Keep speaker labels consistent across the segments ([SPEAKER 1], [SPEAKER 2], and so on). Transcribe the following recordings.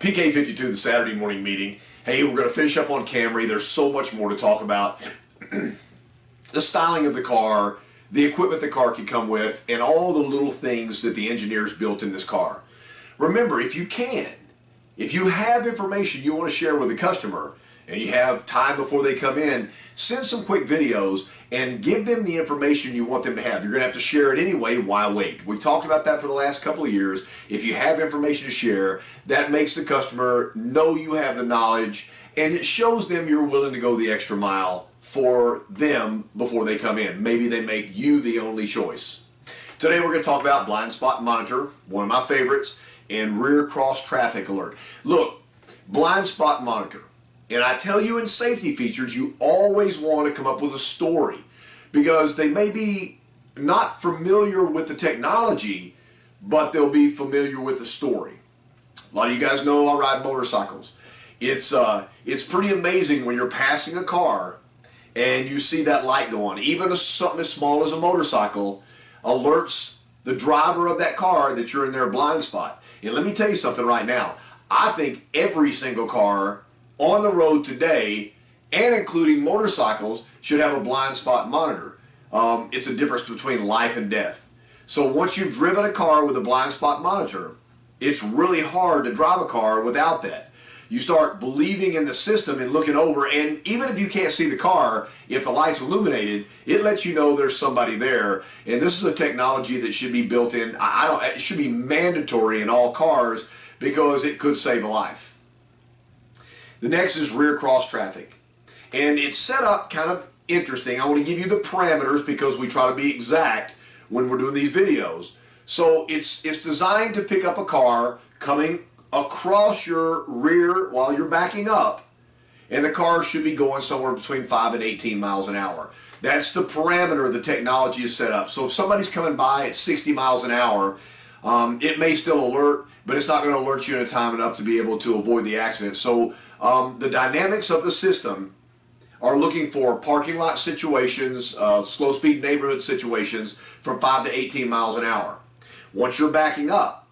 [SPEAKER 1] PK52, the Saturday morning meeting. Hey, we're going to finish up on Camry. There's so much more to talk about. The styling of the car, the equipment the car can come with, and all the little things that the engineers built in this car. Remember, if you have information you want to share with the customer, and you have time before they come in, send some quick videos and give them the information you want them to have. You're going to have to share it anyway. Why wait? We talked about that for the last couple of years. If you have information to share, that makes the customer know you have the knowledge, and it shows them you're willing to go the extra mile for them before they come in. Maybe they make you the only choice. Today we're going to talk about blind spot monitor, one of my favorites, and rear cross traffic alert. Look, blind spot monitor. And I tell you, in safety features, you always want to come up with a story, because they may be not familiar with the technology, but they'll be familiar with the story. A lot of you guys know I ride motorcycles. It's pretty amazing when you're passing a car and you see that light go on. Even something as small as a motorcycle alerts the driver of that car that you're in their blind spot. And let me tell you something right now. I think every single car on the road today, and including motorcycles, should have a blind spot monitor. It's a difference between life and death. So once you've driven a car with a blind spot monitor, it's really hard to drive a car without that. You start believing in the system and looking over, and even if you can't see the car, if the light's illuminated, it lets you know there's somebody there. And this is a technology that should be built in. It should be mandatory in all cars, because it could save a life. The next is rear cross traffic, and it's set up kind of interesting. I want to give you the parameters because we try to be exact when we're doing these videos. So it's designed to pick up a car coming across your rear while you're backing up, and the car should be going somewhere between 5 and 18 miles an hour. That's the parameter the technology is set up. So if somebody's coming by at 60 miles an hour, it may still alert, but it's not going to alert you in a time enough to be able to avoid the accident. So the dynamics of the system are looking for parking lot situations, slow speed neighborhood situations from 5 to 18 miles an hour. Once you're backing up,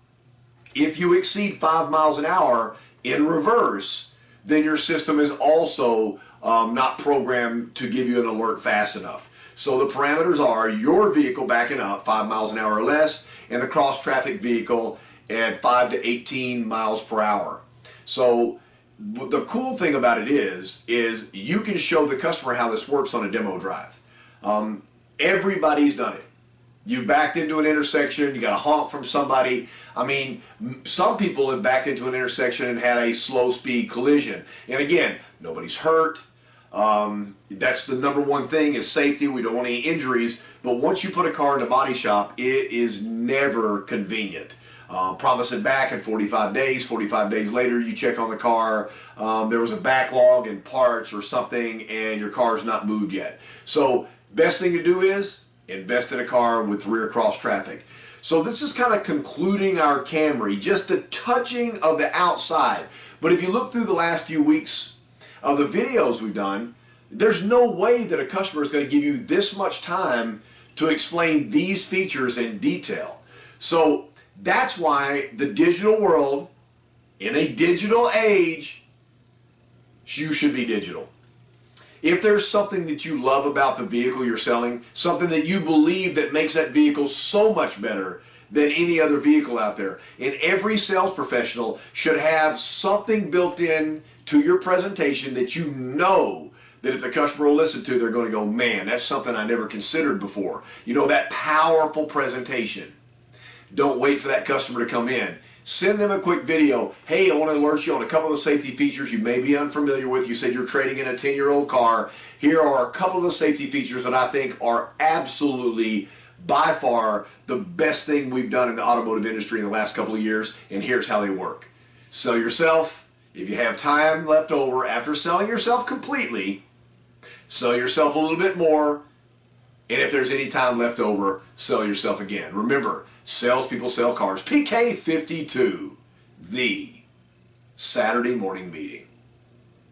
[SPEAKER 1] if you exceed 5 miles an hour in reverse, then your system is also not programmed to give you an alert fast enough. So the parameters are your vehicle backing up 5 miles an hour or less, and the cross traffic vehicle at 5 to 18 miles per hour. So the cool thing about it is you can show the customer how this works on a demo drive. Everybody's done it. You backed into an intersection, you got a honk from somebody. I mean, some people have backed into an intersection and had a slow speed collision. And again, nobody's hurt. That's the number one thing, is safety. We don't want any injuries. But once you put a car in a body shop, it is never convenient. Promise it back in 45 days. 45 days later, you check on the car. There was a backlog in parts or something, and your car's not moved yet. So best thing to do is invest in a car with rear cross traffic. So this is kind of concluding our Camry, just the touching of the outside. But if you look through the last few weeks of the videos we've done, there's no way that a customer is going to give you this much time to explain these features in detail. So that's why the digital world, in a digital age, you should be digital. If there's something that you love about the vehicle you're selling, something that you believe that makes that vehicle so much better than any other vehicle out there, and every sales professional should have something built in to your presentation that you know that if the customer will listen to, they're going to go, man, that's something I never considered before. You know, that powerful presentation. Don't wait for that customer to come in. Send them a quick video. Hey, I want to alert you on a couple of the safety features you may be unfamiliar with. You said you're trading in a 10-year-old car. Here are a couple of the safety features that I think are absolutely, by far, the best thing we've done in the automotive industry in the last couple of years, and here's how they work. Sell yourself. If you have time left over after selling yourself completely, sell yourself a little bit more, and if there's any time left over, sell yourself again. Remember, salespeople sell cars. PK52, the Saturday morning meeting.